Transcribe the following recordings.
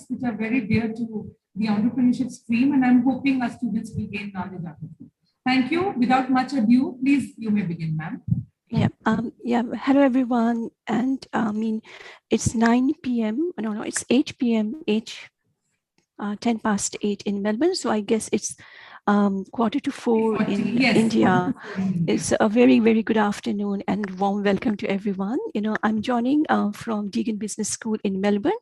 insights which are very dear to the entrepreneurship stream, and I'm hoping our students will gain knowledge out of it. Thank you. Without much ado, please, you may begin, ma'am. Hello, everyone. And it's 9 p.m. No, it's 8 p.m. 10 past 8 in Melbourne. So I guess it's 3:45 in India. It's a very, very good afternoon and warm welcome to everyone. I'm joining from Deakin Business School in Melbourne,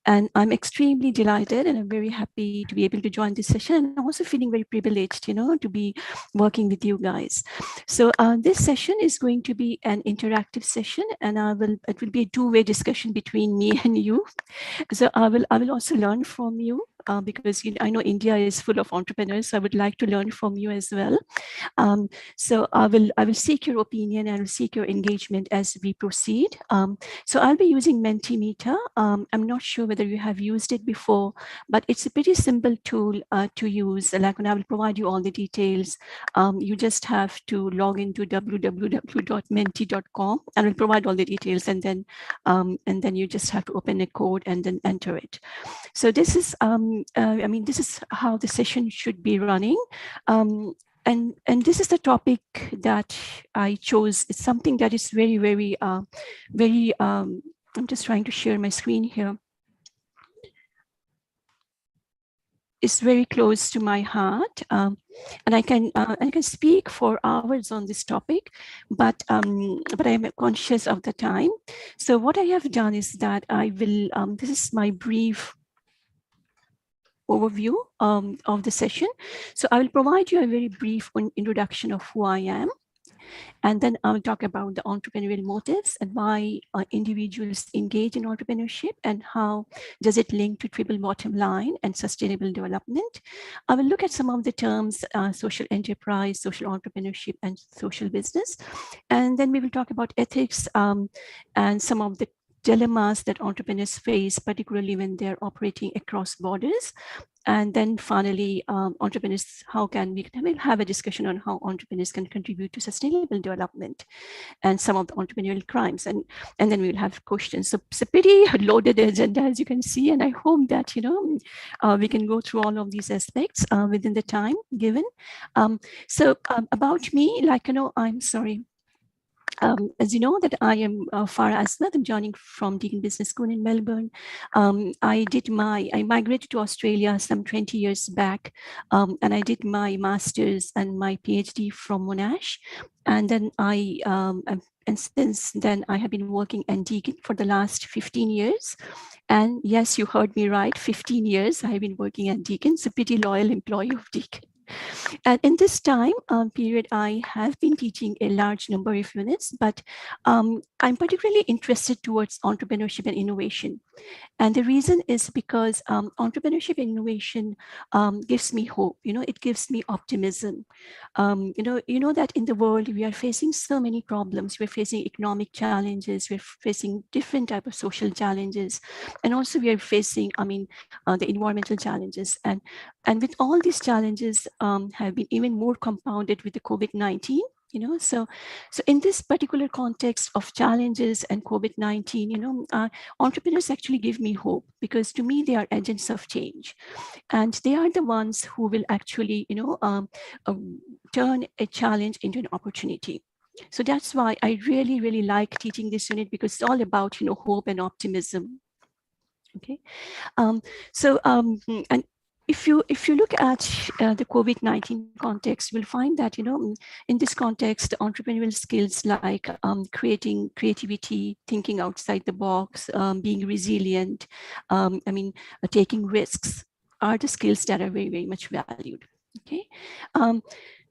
and I'm extremely delighted and I'm very happy to be able to join this session. And I'm also feeling very privileged, to be working with you guys. So this session is going to be an interactive session, and it will be a two-way discussion between me and you. So I will also learn from you. Because I know India is full of entrepreneurs, so I would like to learn from you as well. So I will seek your opinion and I will seek your engagement as we proceed. So I'll be using Mentimeter. I'm not sure whether you have used it before, but it's a pretty simple tool to use. Like when I will provide you all the details, you just have to log into www.menti.com and we'll provide all the details, and then you just have to open a code and then enter it. So this is this is how the session should be running. And this is the topic that I chose. It's something that is very, very, I'm just trying to share my screen here. It's very close to my heart, and I can speak for hours on this topic, but I'm conscious of the time. So what I have done is that I will. This is my brief overview of the session. So I will provide you a very brief introduction of who I am, and then I'll talk about the entrepreneurial motives and why individuals engage in entrepreneurship and how does it link to triple bottom line and sustainable development. I will look at some of the terms, social enterprise, social entrepreneurship, and social business. And then we will talk about ethics and some of the dilemmas that entrepreneurs face, particularly when they're operating across borders. And then finally, entrepreneurs, we'll have a discussion on how entrepreneurs can contribute to sustainable development and some of the entrepreneurial crimes. And then we'll have questions. So it's a pretty loaded agenda, as you can see. And I hope that, we can go through all of these aspects within the time given. About me, I'm sorry. As you know that I am Fara Azmat. I'm joining from Deakin Business School in Melbourne. I migrated to Australia some 20 years back, and I did my master's and my PhD from Monash. And then and since then I have been working at Deakin for the last 15 years. And yes, you heard me right, 15 years I've been working at Deakin. So pretty loyal employee of Deakin. And in this time period, I have been teaching a large number of units, but I'm particularly interested towards entrepreneurship and innovation. And the reason is because entrepreneurship and innovation gives me hope. It gives me optimism. That in the world we are facing so many problems. We're facing economic challenges. We're facing different type of social challenges, and also we are facing, the environmental challenges. And with all these challenges have been even more compounded with the COVID-19. So in this particular context of challenges and COVID-19, entrepreneurs actually give me hope, because to me, they are agents of change. And they are the ones who will actually, turn a challenge into an opportunity. So that's why I really, really like teaching this unit, because it's all about, hope and optimism. Okay. And if you look at the COVID-19 context, you'll find that, in this context, entrepreneurial skills like creativity, thinking outside the box, being resilient, taking risks are the skills that are very, very much valued. Okay.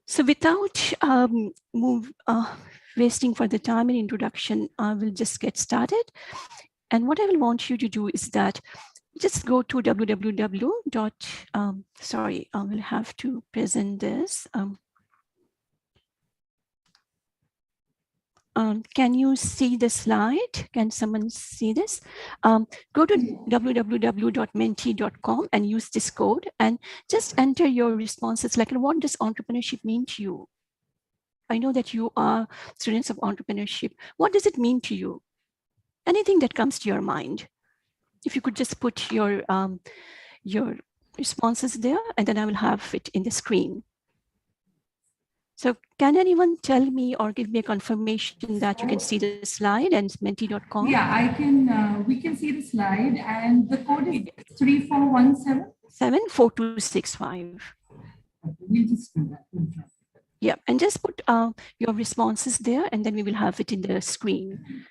So without wasting further time in introduction, I will just get started. And what I will want you to do is that just go to www. Sorry, I will have to present this. Can you see the slide? Can someone see this? Go to www.menti.com and use this code and just enter your responses. Like, what does entrepreneurship mean to you? I know that you are students of entrepreneurship. What does it mean to you? Anything that comes to your mind. If you could just put your responses there, and then I will have it in the screen. So can anyone tell me or give me a confirmation that you can see the slide and menti.com? Yeah, I can. We can see the slide, and the code is 3417. 74265. We'll just do that. We'll try. Yeah, and just put your responses there, and then we will have it in the screen.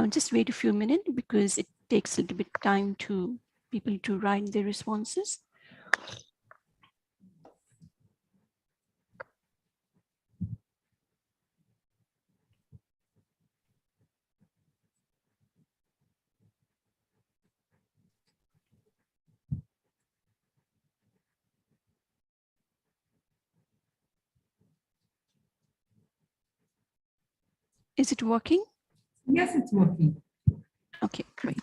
Just wait a few minutes because it takes a little bit time to people to write their responses. Is it working? Yes, it's working. Okay, great.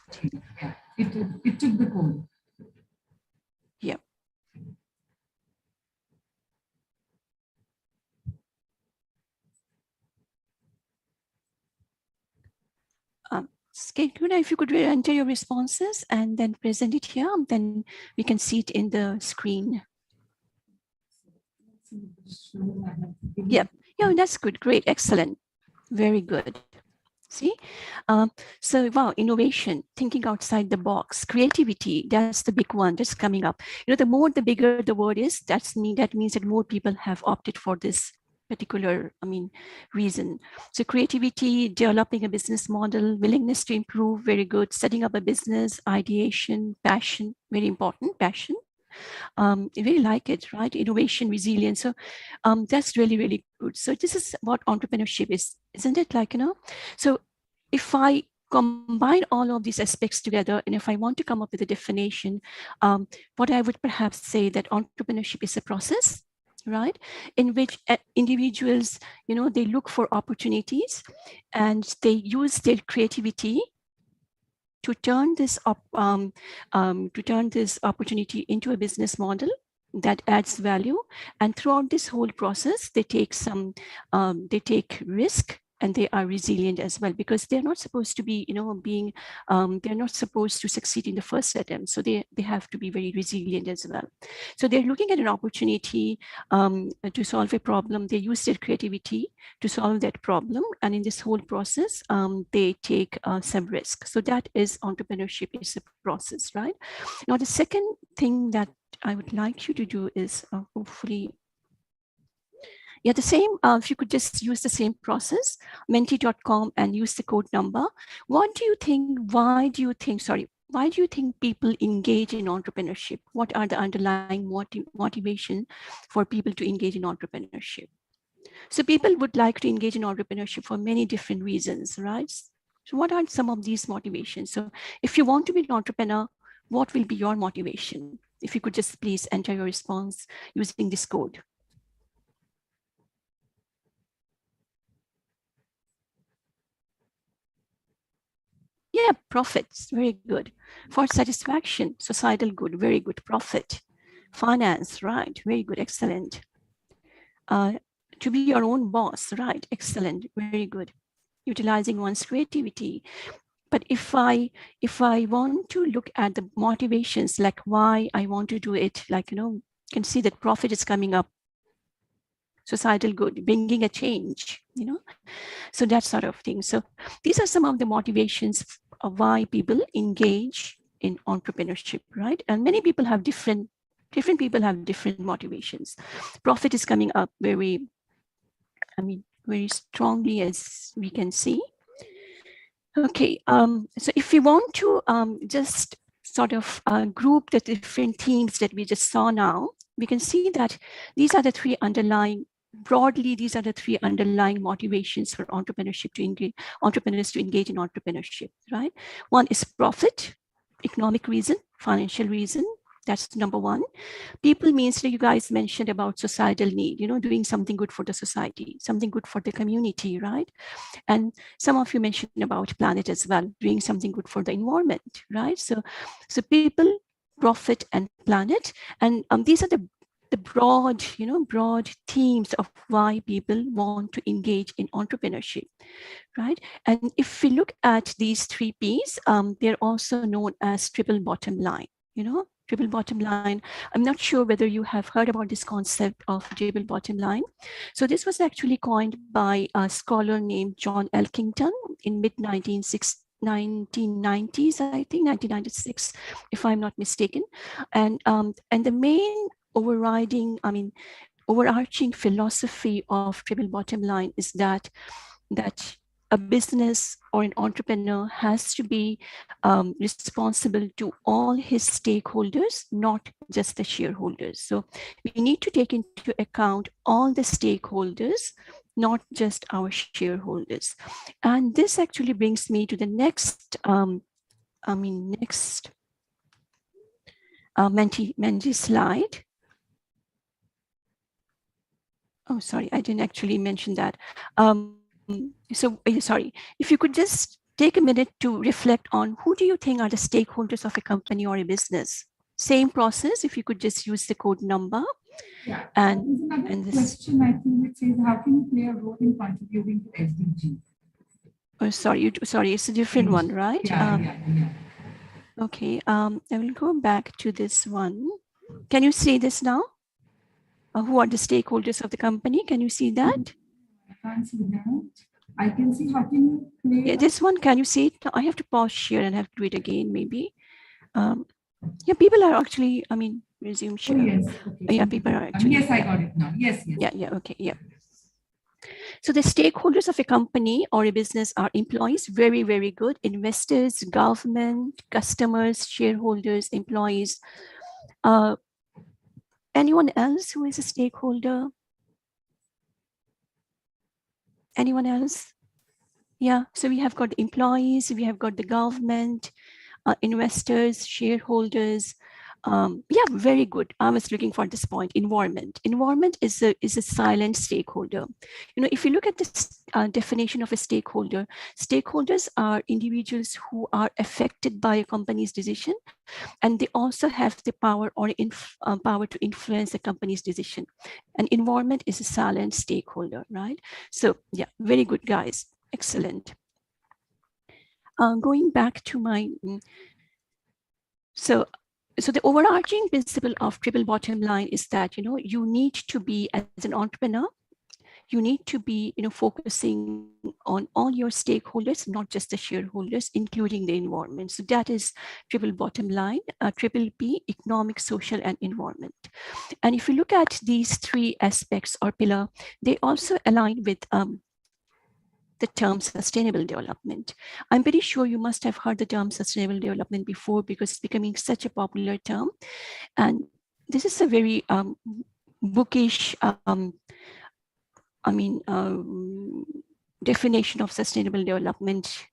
Yeah, it took the code. Yeah. Kuna, if you could enter your responses and then present it here, then we can see it in the screen. Yeah, yeah, that's good. Great, excellent. Very good. See, so wow, innovation, thinking outside the box, creativity, that's the big one that's coming up. The bigger the word is, that means that more people have opted for this particular, reason. So creativity, developing a business model, willingness to improve, very good. Setting up a business, ideation, passion, very important, passion. I really like it, right? Innovation, resilience. So that's really, really good. So this is what entrepreneurship is, isn't it? So if I combine all of these aspects together, and if I want to come up with a definition, what I would perhaps say that entrepreneurship is a process, right? In which individuals, they look for opportunities and they use their creativity to turn this opportunity into a business model that adds value. And throughout this whole process, they take risk, and they are resilient as well, because they're not supposed to be, they're not supposed to succeed in the first attempt. So they have to be very resilient as well. So they're looking at an opportunity to solve a problem. They use their creativity to solve that problem. And in this whole process, they take some risk. So that is entrepreneurship, is a process, right? Now, the second thing that I would like you to do is hopefully, yeah, the same, if you could just use the same process, menti.com, and use the code number. Why do you think people engage in entrepreneurship? What are the underlying motivation for people to engage in entrepreneurship? So people would like to engage in entrepreneurship for many different reasons, right? So what are some of these motivations? So if you want to be an entrepreneur, what will be your motivation? If you could just please enter your response using this code. Yeah, profits, very good. For satisfaction, societal good, very good. Profit, finance, right, very good, excellent. To be your own boss, right, excellent, very good. Utilizing one's creativity. But if I want to look at the motivations, like why I want to do it, can see that profit is coming up, societal good, bringing a change, so that sort of thing. So these are some of the motivations of why people engage in entrepreneurship, right? And many people have different people have different motivations. Profit is coming up very strongly, as we can see. Okay, so if we want to just sort of group the different themes that we just saw now, we can see that these are the three underlying, broadly, these are the three underlying motivations for entrepreneurship to engage, entrepreneurs to engage in entrepreneurship, right? One is profit, economic reason, financial reason. That's number one. People means that you guys mentioned about societal need, doing something good for the society, something good for the community, right? And some of you mentioned about planet as well, doing something good for the environment, right? So people, profit, and planet. And these are the the broad, broad themes of why people want to engage in entrepreneurship, right? And if we look at these 3 Ps, they're also known as triple bottom line, triple bottom line. I'm not sure whether you have heard about this concept of triple bottom line. So this was actually coined by a scholar named John Elkington in mid-1990s, I think, 1996, if I'm not mistaken. And the main overarching philosophy of triple bottom line is that a business or an entrepreneur has to be responsible to all his stakeholders, not just the shareholders. So we need to take into account all the stakeholders, not just our shareholders. And this actually brings me to the next, Menti slide. Oh, sorry, I didn't actually mention that. Sorry, if you could just take a minute to reflect on who do you think are the stakeholders of a company or a business? Same process, if you could just use the code number. Yeah. And this question, I think it says, how can you play a role in contributing to SDGs? Oh, sorry, it's a different one, right? Yeah. Okay, I will go back to this one. Can you see this now? Who are the stakeholders of the company? Can you see that? I can't see that. I can see, how can you play? Yeah, this one, can you see it? I have to pause here and have to do it again, maybe. Yeah, people are actually, resume share. Oh, yes. Okay. Yeah, people are actually. Yes, I got it now. Yes. Yeah, okay, yeah. So the stakeholders of a company or a business are employees, very, very good. Investors, government, customers, shareholders, employees. Anyone else who is a stakeholder? Anyone else? Yeah, so we have got the employees, we have got the government, investors, shareholders. Yeah, very good. I was looking for this point. Environment. Environment is a silent stakeholder. If you look at this definition of a stakeholder, stakeholders are individuals who are affected by a company's decision, and they also have the power or power to influence the company's decision. And environment is a silent stakeholder, right? So yeah, very good, guys. Excellent. Going back to my so the overarching principle of triple bottom line is that, you need to be, as an entrepreneur, you need to be, focusing on all your stakeholders, not just the shareholders, including the environment. So that is triple bottom line, triple P, economic, social, and environment. And if you look at these 3 aspects or pillar, they also align with the term sustainable development. I'm pretty sure you must have heard the term sustainable development before, because it's becoming such a popular term. And this is a very bookish, definition of sustainable development,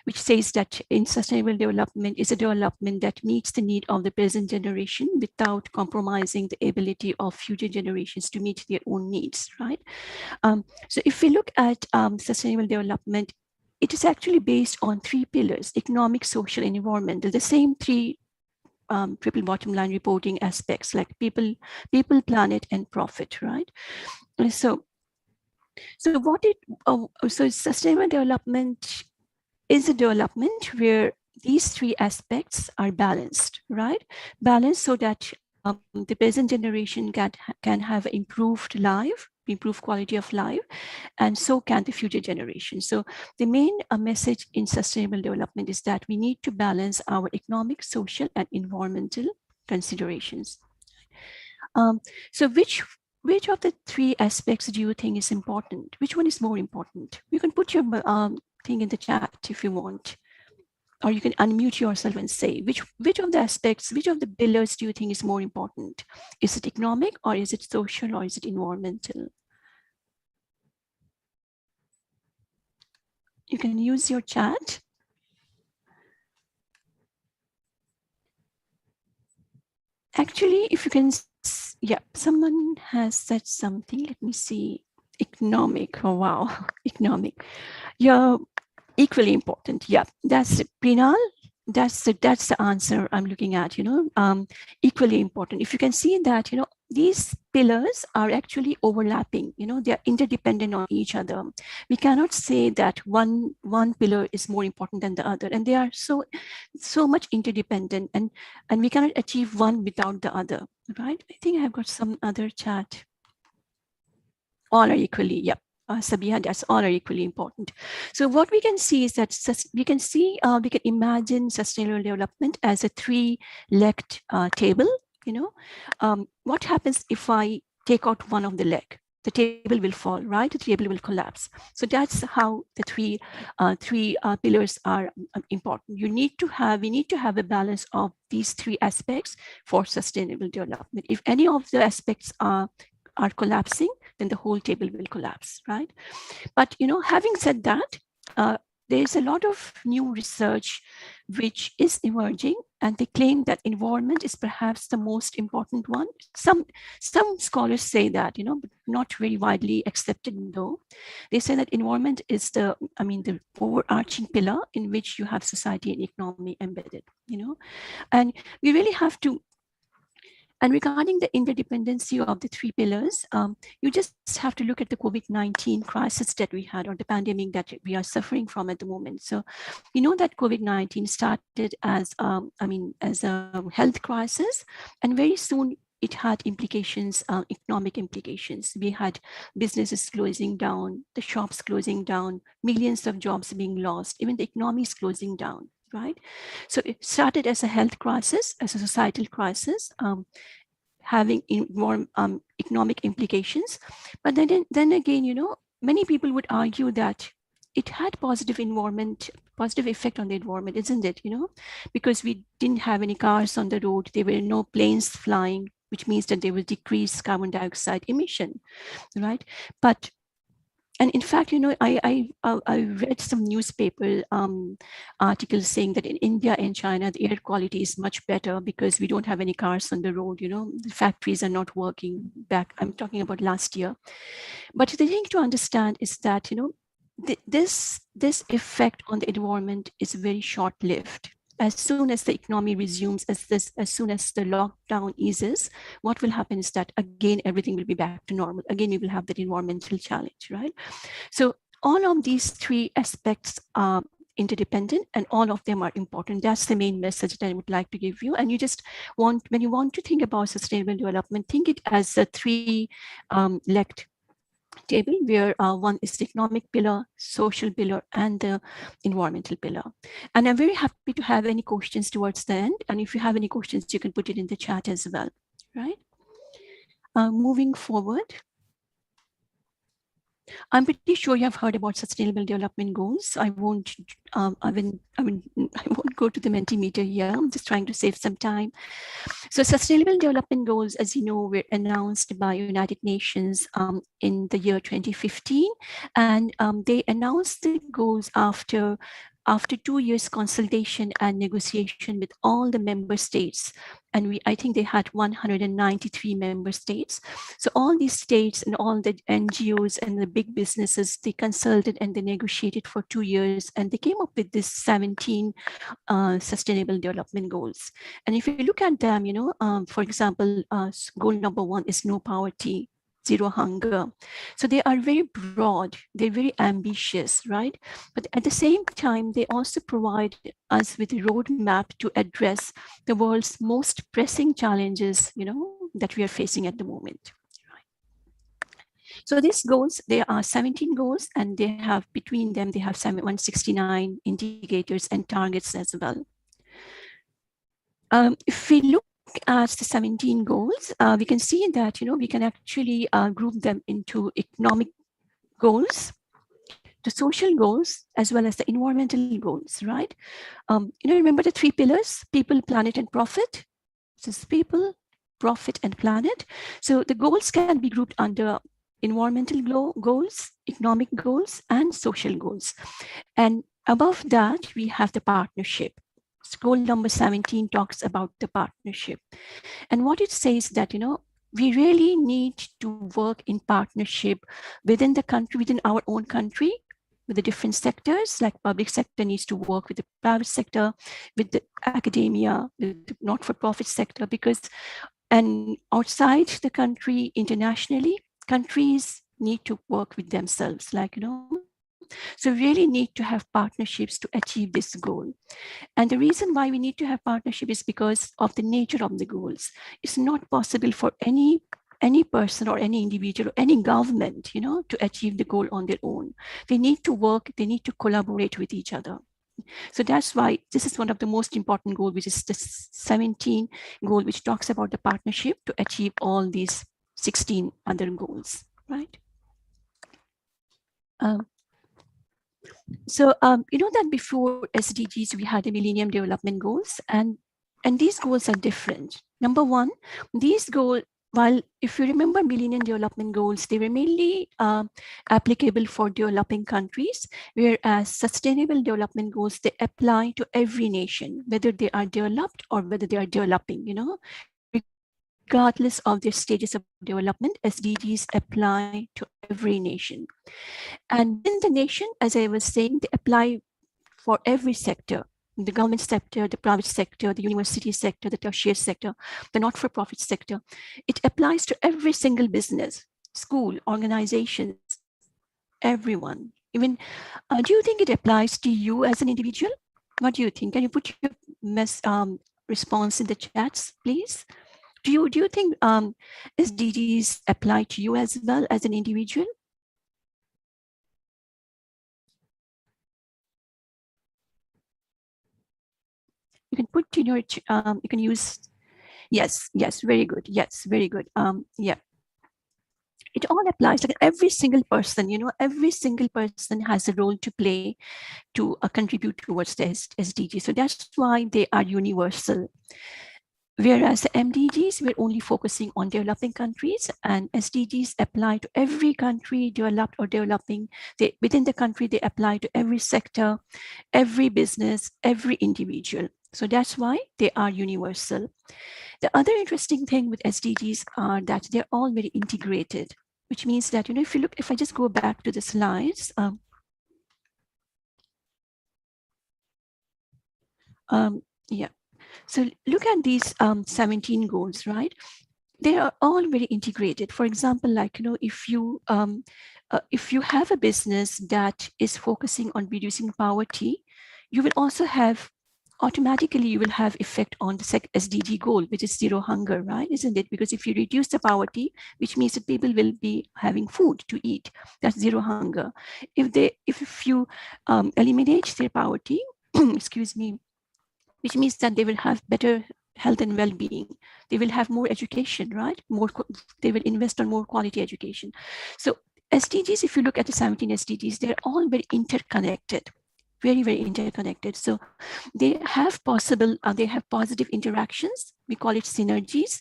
which says that in sustainable development is a development that meets the need of the present generation without compromising the ability of future generations to meet their own needs, right? So if we look at sustainable development, it is actually based on 3 pillars: economic, social, and environmental, the same 3 triple bottom line reporting aspects, like people, planet, and profit, right? So sustainable development is a development where these 3 aspects are balanced, right? Balanced so that the present generation can have improved life, improved quality of life, and so can the future generation. So the main message in sustainable development is that we need to balance our economic, social, and environmental considerations. So which of the 3 aspects do you think is important? Which one is more important? You can put your thing in the chat if you want, or you can unmute yourself and say, which of the aspects, which of the pillars do you think is more important? Is it economic, or is it social, or is it environmental? You can use your chat. Actually, if you can, yeah, someone has said something. Let me see. Economic. Oh, wow. Economic. Yeah, equally important. Yeah, that's it. Prinal. That's the answer I'm looking at, equally important. If you can see that, these pillars are actually overlapping, they are interdependent on each other. We cannot say that one pillar is more important than the other, and they are so much interdependent, and we cannot achieve one without the other, right? I think I've got some other chat. All are equally, yep. Sabiha, that's all are equally important. So what we can see is that we can imagine sustainable development as a three-legged table. What happens if I take out one of the leg? The table will fall, right? The table will collapse. So that's how the three pillars are important. We need to have a balance of these three aspects for sustainable development. If any of the aspects are collapsing, then the whole table will collapse, right? But having said that, there's a lot of new research which is emerging, and they claim that environment is perhaps the most important one. Some scholars say that, but not very widely accepted though. They say that environment is the overarching pillar in which you have society and economy embedded, and we really have to. And regarding the interdependency of the three pillars, you just have to look at the COVID-19 crisis that we had, or the pandemic that we are suffering from at the moment. So we know that COVID-19 started as a health crisis, and very soon it had implications, economic implications. We had businesses closing down, the shops closing down, millions of jobs being lost, even the economy is closing down. Right? So it started as a health crisis, as a societal crisis, having more economic implications. But then again, many people would argue that it had positive effect on the environment, isn't it? Because we didn't have any cars on the road, there were no planes flying, which means that there was decreased carbon dioxide emission, right? And in fact, I read some newspaper articles saying that in India and China, the air quality is much better because we don't have any cars on the road. The factories are not working back. I'm talking about last year. But the thing to understand is that, this effect on the environment is very short-lived. As soon as the economy resumes, as soon as the lockdown eases, what will happen is that again, everything will be back to normal. Again, we will have that environmental challenge, right? So all of these three aspects are interdependent, and all of them are important. That's the main message that I would like to give you. And when you want to think about sustainable development, think it as a three-legged table, where one is the economic pillar, social pillar, and the environmental pillar. And I'm very happy to have any questions towards the end. And if you have any questions, you can put it in the chat as well, right? Moving forward. I'm pretty sure you have heard about Sustainable Development Goals. I won't go to the Mentimeter here. I'm just trying to save some time. So Sustainable Development Goals, as you know, were announced by United Nations in the year 2015. And they announced the goals after 2 years consultation and negotiation with all the member states. And I think they had 193 member states. So all these states and all the NGOs and the big businesses, they consulted and they negotiated for 2 years, and they came up with this 17 sustainable development goals. And if you look at them, for example, goal number 1 is no poverty, zero hunger. So they are very broad, they're very ambitious, right? But at the same time, they also provide us with a roadmap to address the world's most pressing challenges, that we are facing at the moment. So these goals, there are 17 goals, and they have between them, they have 169 indicators and targets as well. If we look at the 17 goals, we can see that, we can actually group them into economic goals, the social goals, as well as the environmental goals, right? Remember the 3 pillars: people, planet, and profit. This is people, profit, and planet. So the goals can be grouped under environmental goals, economic goals, and social goals. And above that, we have the partnership. Goal number 17 talks about the partnership. And what it says that, we really need to work in partnership within the country, within our own country, with the different sectors. Like public sector needs to work with the private sector, with the academia, with the not-for-profit sector, because And outside the country, internationally, countries need to work with themselves, so we really need to have partnerships to achieve this goal. And the reason why we need to have partnership is because of the nature of the goals. It's not possible for any person or any individual or any government, to achieve the goal on their own. They need to work, they need to collaborate with each other. So that's why this is one of the most important goals, which is the 17 goal, which talks about the partnership to achieve all these 16 other goals, right? You know that before SDGs, we had the Millennium Development Goals, and these goals are different. Number one, these goals, while if you remember Millennium Development Goals, they were mainly applicable for developing countries, whereas Sustainable Development Goals, they apply to every nation, whether they are developed or whether they are developing, regardless of their stages of development, SDGs apply to every nation. And within the nation, as I was saying, they apply for every sector: the government sector, the private sector, the university sector, the tertiary sector, the not-for-profit sector. It applies to every single business, school, organizations, everyone. Even, do you think it applies to you as an individual? What do you think? Can you put your response in the chats, please? Do you think SDGs apply to you as well as an individual? You can put in your, you can use, yes, very good. Yes, very good. Yeah. It all applies to every single person, every single person has a role to play to contribute towards the SDG. So that's why they are universal. Whereas the MDGs, we're only focusing on developing countries, and SDGs apply to every country, developed or developing. Within the country, they apply to every sector, every business, every individual. So that's why they are universal. The other interesting thing with SDGs are that they're all very integrated, which means that, if I just go back to the slides, yeah. So look at these 17 goals, right? They are all very integrated. For example, like, if you have a business that is focusing on reducing poverty, you will also have, automatically you will have effect on the SDG goal, which is zero hunger, right? Isn't it? Because if you reduce the poverty, which means that people will be having food to eat, that's zero hunger. If you eliminate their poverty, excuse me, which means that they will have better health and well-being. They will have more education, right? They will invest on more quality education. So SDGs, if you look at the 17 SDGs, they're all very interconnected, very, very interconnected. So they have positive interactions. We call it synergies,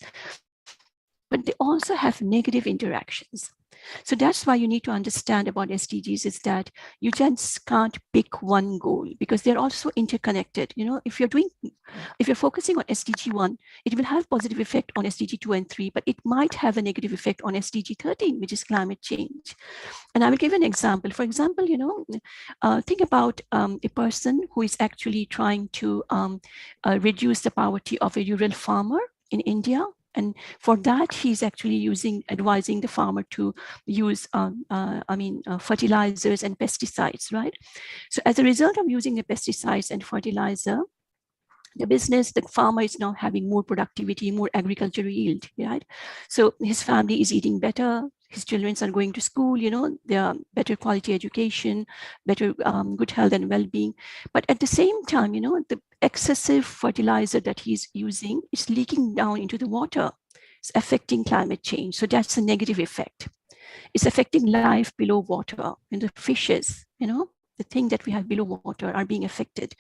but they also have negative interactions. So that's why you need to understand about SDGs is that you just can't pick one goal because they're also interconnected. If you're focusing on SDG 1, it will have positive effect on SDG 2 and 3, but it might have a negative effect on SDG 13, which is climate change. And I will give an example. For example, think about a person who is actually trying to reduce the poverty of a rural farmer in India. And for that, he's actually advising the farmer to use, fertilizers and pesticides, right? So as a result of using the pesticides and fertilizer, the farmer is now having more productivity, more agricultural yield, right? So his family is eating better, his children are going to school, they are better quality education, better good health and well-being. But at the same time, the excessive fertilizer that he's using is leaking down into the water. It's affecting climate change. So that's a negative effect. It's affecting life below water, and the fishes, the thing that we have below water are being affected.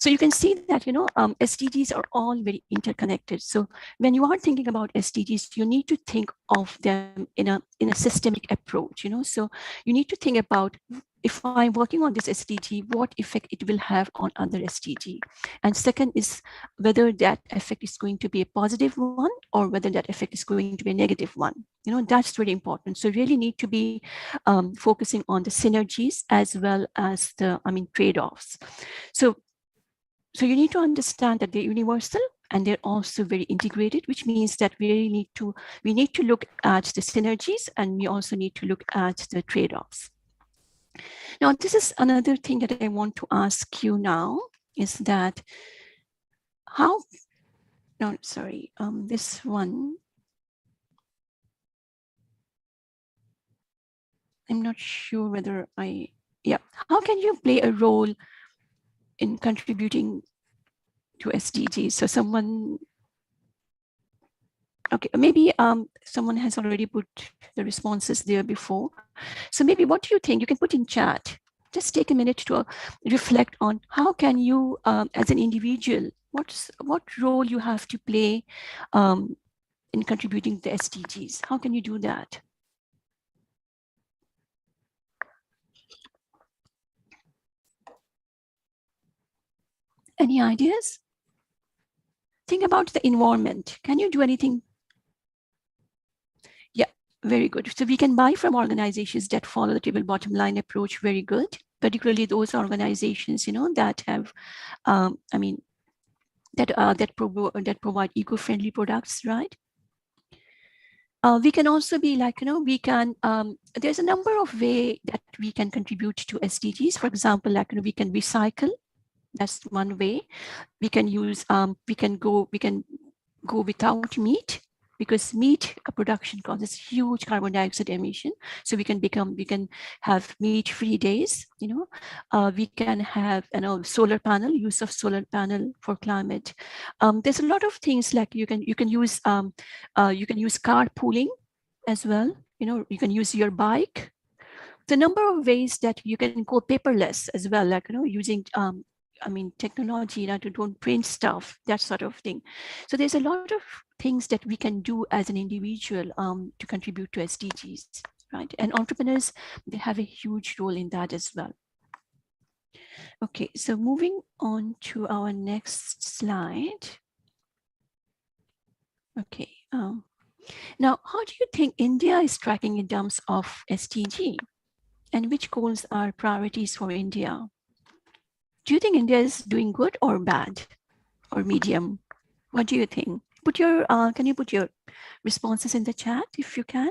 So you can see that, SDGs are all very interconnected. So when you are thinking about SDGs, you need to think of them in a systemic approach, So you need to think about, if I'm working on this SDG, what effect it will have on other SDG. And second is whether that effect is going to be a positive one or whether that effect is going to be a negative one. That's really important. So really need to be focusing on the synergies as well as the, trade-offs. So you need to understand that they're universal and they're also very integrated, which means that we need to look at the synergies, and we also need to look at the trade-offs. Now, this is another thing that I want to ask you now, is that this one, I'm not sure whether how can you play a role in contributing to SDGs? So someone, okay, maybe someone has already put the responses there before. So maybe what do you think? You can put in chat. Just take a minute to reflect on how can you, as an individual, what role you have to play in contributing to SDGs. How can you do that? Any ideas? Think about the environment. Can you do anything? Yeah, very good. So we can buy from organizations that follow the table bottom line approach. Very good. Particularly those organizations, that have, that provide eco-friendly products, right? We can also be like, we can, there's a number of ways that we can contribute to SDGs. For example, like, we can recycle. That's one way. We can use, we can go without meat, because meat production causes huge carbon dioxide emission. So we can have meat-free days. We can have solar panel, use of solar panel for climate. There's a lot of things like you can use carpooling as well. You can use your bike. The number of ways that you can go paperless as well, like using technology, to don't print stuff, that sort of thing. So there's a lot of things that we can do as an individual to contribute to SDGs, right? And entrepreneurs, they have a huge role in that as well. Okay, so moving on to our next slide. Okay, now how do you think India is tracking in terms of SDG, and which goals are priorities for India? Do you think India is doing good or bad or medium? What do you think? Put your, can you put your responses in the chat if you can?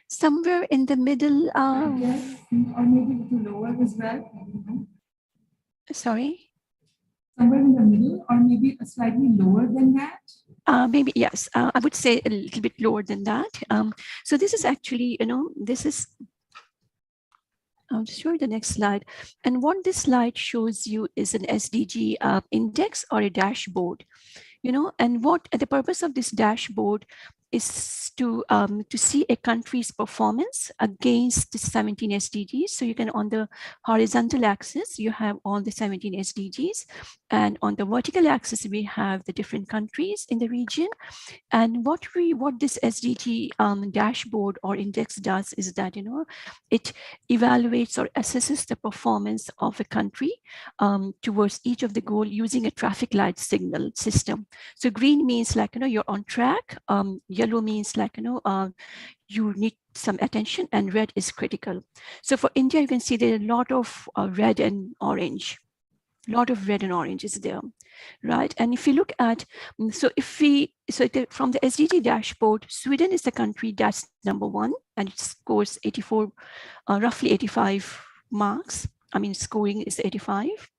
Somewhere in the middle. Yes, or maybe a little lower as well. Sorry? Somewhere in the middle, or maybe slightly lower than that. Maybe, yes, I would say a little bit lower than that. So this is actually, this is, I'll just show you the next slide. And what this slide shows you is an SDG index or a dashboard, and what the purpose of this dashboard is to see a country's performance against the 17 SDGs. So you can, on the horizontal axis, you have all the 17 SDGs. And on the vertical axis, we have the different countries in the region. And what this SDG dashboard or index does is that, it evaluates or assesses the performance of a country towards each of the goal using a traffic light signal system. So green means like, you're on track. Yellow means like, you need some attention, and red is critical. So for India, you can see there are a lot of red and orange. A lot of red and orange is there, right? And if you look at, from the SDG dashboard, Sweden is the country that's #1, and it scores 84, roughly 85 marks. Scoring is 85.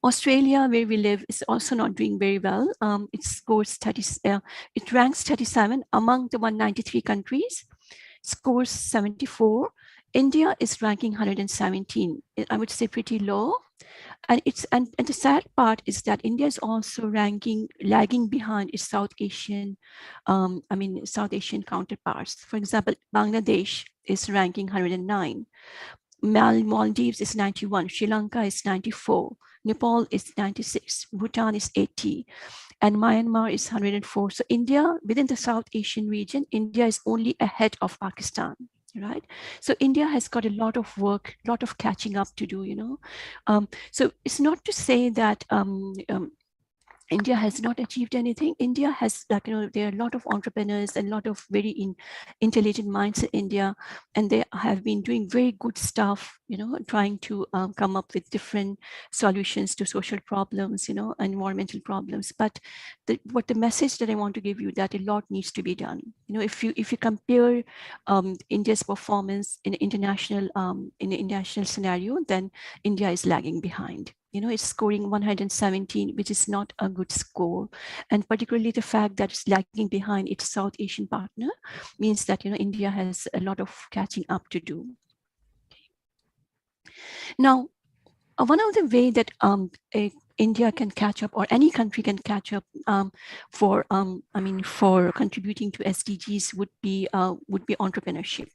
Australia, where we live, is also not doing very well. It scores 30. It ranks 37 among the 193 countries. Scores 74. India is ranking 117. I would say pretty low. And the sad part is that India is also lagging behind its South Asian counterparts. For example, Bangladesh is ranking 109. Maldives is 91. Sri Lanka is 94. Nepal is 96. Bhutan is 80. And Myanmar is 104. So India, within the South Asian region, India is only ahead of Pakistan. Right. So India has got a lot of work, a lot of catching up to do, So it's not to say that India has not achieved anything. India has, like, there are a lot of entrepreneurs and a lot of very intelligent minds in India, and they have been doing very good stuff, trying to come up with different solutions to social problems, environmental problems. But what the message that I want to give you, that a lot needs to be done. If you compare India's performance in international scenario, then India is lagging behind. It's scoring 117, which is not a good score. And particularly the fact that it's lagging behind its South Asian partner means that, India has a lot of catching up to do. Now, one of the way that India can catch up, or any country can catch up for contributing to SDGs would be entrepreneurship.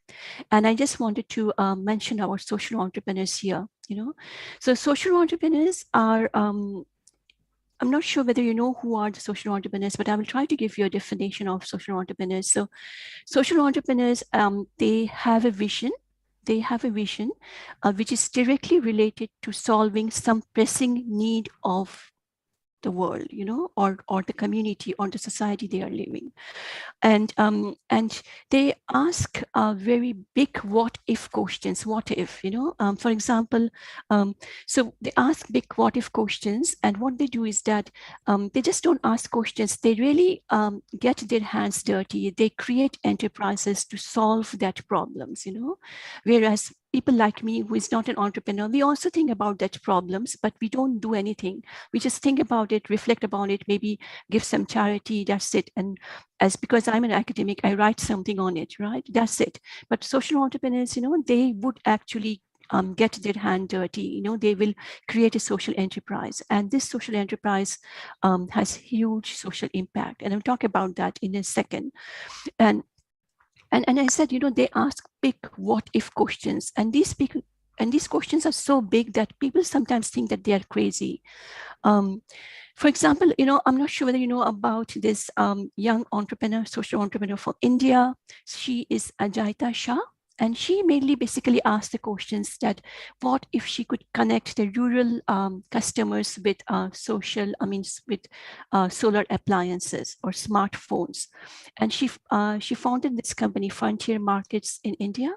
And I just wanted to mention our social entrepreneurs here. So social entrepreneurs are, I'm not sure whether you know who are the social entrepreneurs, but I will try to give you a definition of social entrepreneurs. So social entrepreneurs, they have a vision. They have a vision which is directly related to solving some pressing need of the world, or the community or the society they are living. And they ask very big what if questions. What if, for example, so they ask big what if questions, and what they do is that they just don't ask questions. They really get their hands dirty. They create enterprises to solve that problems, whereas people like me, who is not an entrepreneur, we also think about that problems, but we don't do anything. We just think about it, reflect about it, maybe give some charity, that's it. And because I'm an academic, I write something on it, right? That's it. But social entrepreneurs, they would actually get their hand dirty. They will create a social enterprise, and this social enterprise has huge social impact. And I'll talk about that in a second. And I said, they ask big what if questions, and these questions are so big that people sometimes think that they are crazy. For example, I'm not sure whether you know about this young entrepreneur, social entrepreneur from India. She is Ajaita Shah. And she mainly basically asked the questions that what if she could connect the rural customers with solar appliances or smartphones. And she founded this company, Frontier Markets in India.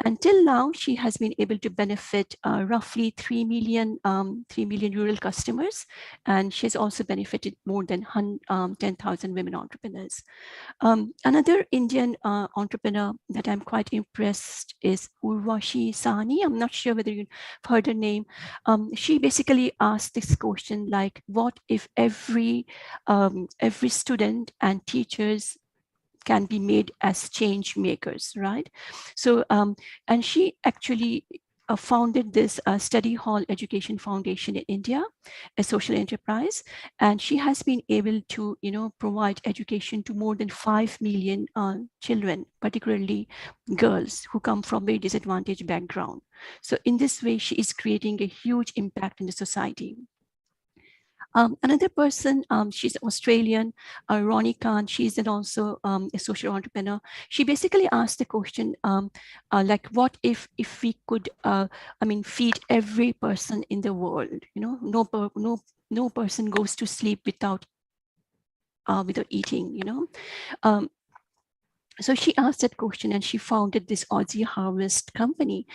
Until now, she has been able to benefit roughly 3 million rural customers. And she's also benefited more than 10,000 women entrepreneurs. Another Indian entrepreneur that I'm quite impressed is Urvashi Sahni. I'm not sure whether you've heard her name. She basically asked this question like, what if every student and teachers can be made as change makers, right? So, and she actually founded this Study Hall Education Foundation in India, a social enterprise, and she has been able to, provide education to more than 5 million children, particularly girls who come from very disadvantaged background. So in this way, she is creating a huge impact in the society. Another person, she's Australian, Ronnie Khan. She's also a social entrepreneur. She basically asked the question, like, what if we could, feed every person in the world? No person goes to sleep without eating. So she asked that question, and she founded this Aussie Harvest company.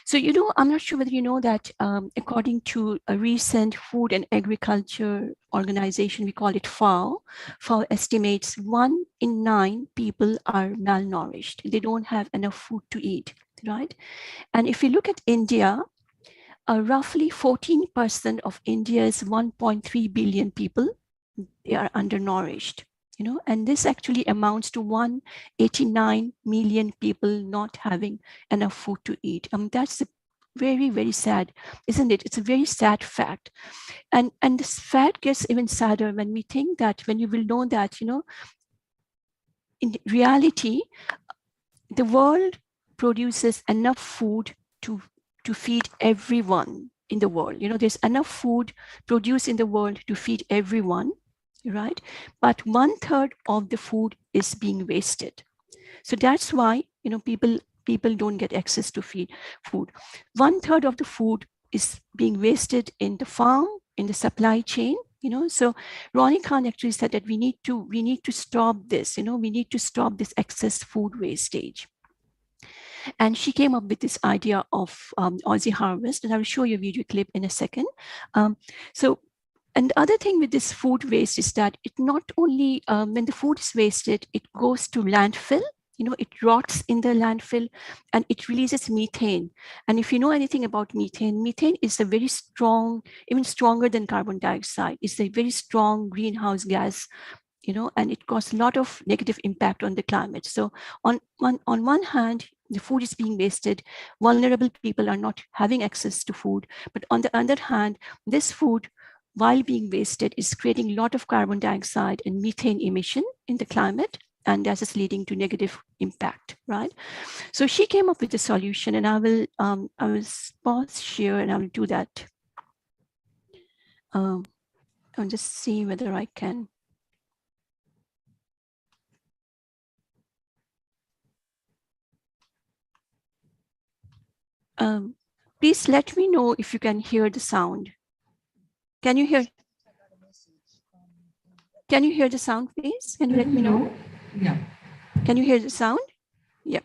So, I'm not sure whether you know that according to a recent food and agriculture organization, we call it FAO, FAO estimates 1 in 9 people are malnourished. They don't have enough food to eat, right? And if you look at India, roughly 14% of India's 1.3 billion people, they are undernourished. And this actually amounts to 189 million people not having enough food to eat. That's very, very sad, isn't it? It's a very sad fact. And this fact gets even sadder when we think that, when you will know that, in reality, the world produces enough food to feed everyone in the world. There's enough food produced in the world to feed everyone, right? But 1/3 of the food is being wasted. So that's why, people don't get access to food. 1/3 of the food is being wasted in the farm, in the supply chain, So Ronnie Khan actually said that we need to stop this, we need to stop this excess food wastage. And she came up with this idea of Aussie Harvest, and I will show you a video clip in a second. And the other thing with this food waste is that it not only, when the food is wasted, it goes to landfill, it rots in the landfill and it releases methane. And if you know anything about methane, methane is a very strong, even stronger than carbon dioxide. It's a very strong greenhouse gas, and it causes a lot of negative impact on the climate. So on one hand, the food is being wasted, vulnerable people are not having access to food. But on the other hand, this food, while being wasted, is creating a lot of carbon dioxide and methane emission in the climate, and that is leading to negative impact, right? So she came up with a solution, and I will pause here and I will do that. I'll just see whether I can. Please let me know if you can hear the sound. Can you hear? Can you hear the sound, please? Can you let me know? Yeah. Can you hear the sound? Yeah.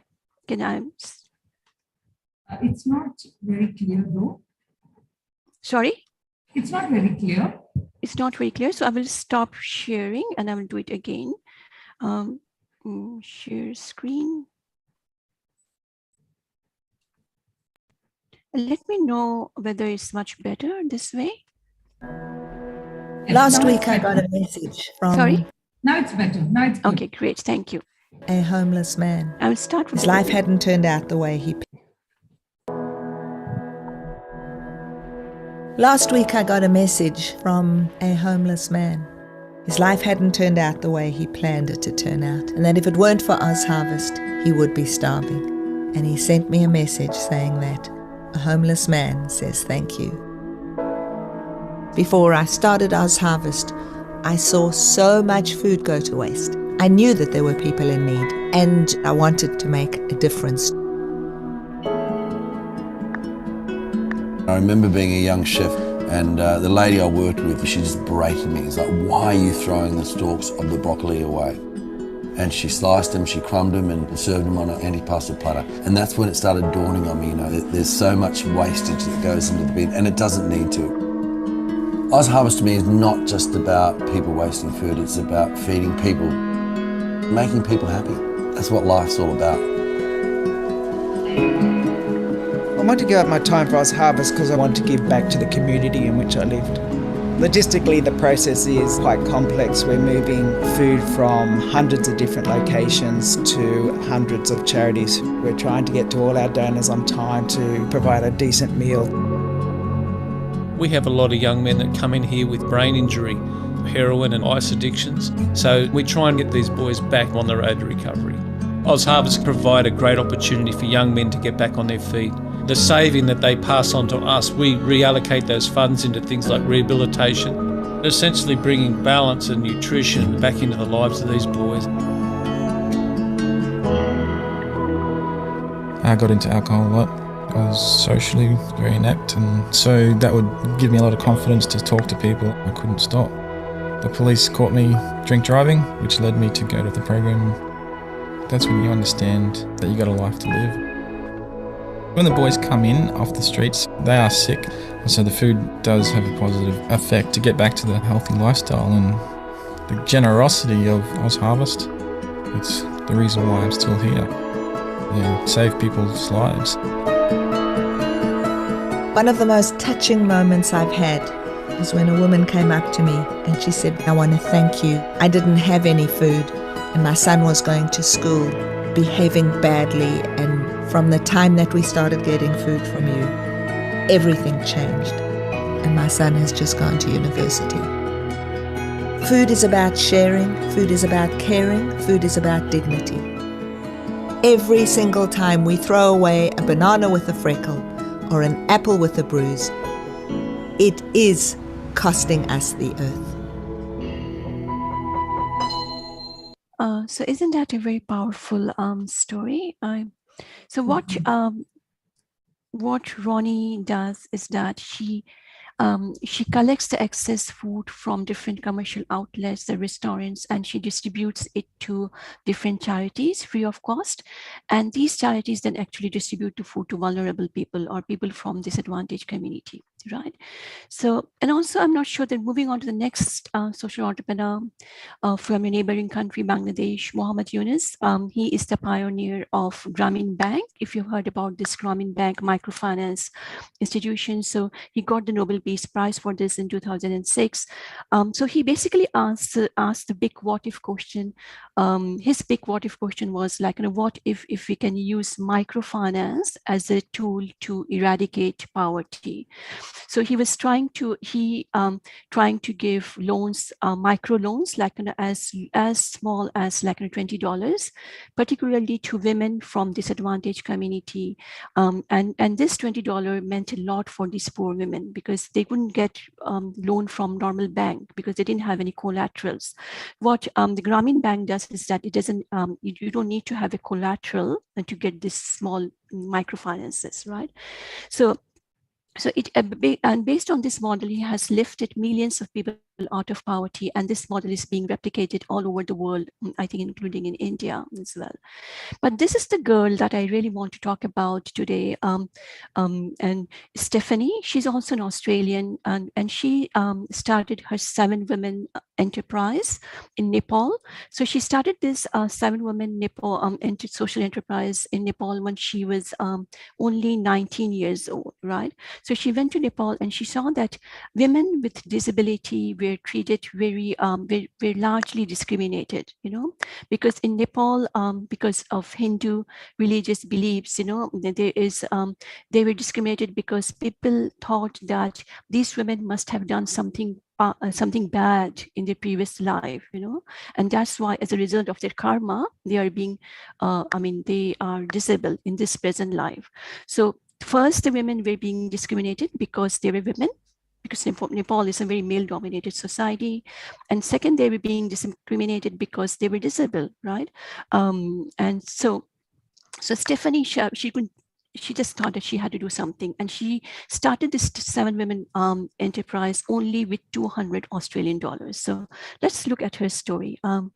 Can I? It's not very clear though. Sorry? It's not very clear. It's not very clear. So I will stop sharing and I will do it again. Share screen. Let me know whether it's much better this way. Last week I got a message from... Sorry? Now it's better. Now it's good. Okay, great. Thank you. A homeless man. I will start with... His life hadn't turned out the way he... Last week I got a message from a homeless man. His life hadn't turned out the way he planned it to turn out, and that if it weren't for Oz Harvest, he would be starving. And he sent me a message saying that a homeless man says thank you. Before I started Oz Harvest, I saw so much food go to waste. I knew that there were people in need, and I wanted to make a difference. I remember being a young chef, and the lady I worked with, she just berated me. It's like, why are you throwing the stalks of the broccoli away? And she sliced them, she crumbed them and served them on an antipasta platter. And that's when it started dawning on me, that there's so much wastage that goes into the bin, and it doesn't need to. Oz Harvest to me is not just about people wasting food, it's about feeding people, making people happy. That's what life's all about. I want to give up my time for Oz Harvest because I want to give back to the community in which I lived. Logistically, the process is quite complex. We're moving food from hundreds of different locations to hundreds of charities. We're trying to get to all our donors on time to provide a decent meal. We have a lot of young men that come in here with brain injury, heroin and ice addictions. So we try and get these boys back on the road to recovery. Oz Harvest provide a great opportunity for young men to get back on their feet. The saving that they pass on to us, we reallocate those funds into things like rehabilitation, essentially bringing balance and nutrition back into the lives of these boys. I got into alcohol a lot. I was socially very inept, and so that would give me a lot of confidence to talk to people. I couldn't stop. The police caught me drink driving, which led me to go to the program. That's when you understand that you got a life to live. When the boys come in off the streets, they are sick, and so the food does have a positive effect to get back to the healthy lifestyle. And the generosity of Oz Harvest, it's the reason why I'm still here. Save people's lives. One of the most touching moments I've had was when a woman came up to me and she said, I want to thank you. I didn't have any food and my son was going to school, behaving badly, and from the time that we started getting food from you, everything changed. And my son has just gone to university. Food is about sharing, food is about caring, food is about dignity. Every single time we throw away a banana with a freckle or an apple with a bruise, it is costing us the earth. So isn't that a very powerful story? So what Ronnie does is that she She collects the excess food from different commercial outlets, the restaurants, and she distributes it to different charities free of cost. And these charities then actually distribute the food to vulnerable people or people from disadvantaged community, right? So, and also I'm not sure that moving on to the next social entrepreneur from a neighboring country, Bangladesh, Mohammed Yunus. He is the pioneer of Grameen Bank. If you've heard about this Grameen Bank microfinance institution, so he got the Nobel Peace Prize for this in 2006. So he basically asked the big what if question. His big what if question was like, what if we can use microfinance as a tool to eradicate poverty? So he was trying to give loans, micro loans, like as small as like $20, particularly to women from disadvantaged community. And this $20 meant a lot for these poor women because they couldn't get loan from normal bank because they didn't have any collaterals. What the Grameen Bank does is that it doesn't, you don't need to have a collateral to get this small microfinances, right? So it, and based on this model, he has lifted millions of people out of poverty, and this model is being replicated all over the world, I think including in India as well. But this is the girl that I really want to talk about today. And Stephanie, she's also an Australian, and she started her 7 Women enterprise in Nepal. So she started this 7 Women Nepal social enterprise in Nepal when she was only 19 years old, right? So she went to Nepal and she saw that women with disability were treated very largely discriminated, because in Nepal, because of Hindu religious beliefs, they were discriminated because people thought that these women must have done something bad in their previous life, and that's why, as a result of their karma, they are being, they are disabled in this present life. So first, the women were being discriminated because they were women, because Nepal is a very male-dominated society. And second, they were being discriminated because they were disabled, right? And so Stephanie, she just thought that she had to do something, and she started this 7 Women enterprise only with $200 Australian. So let's look at her story. And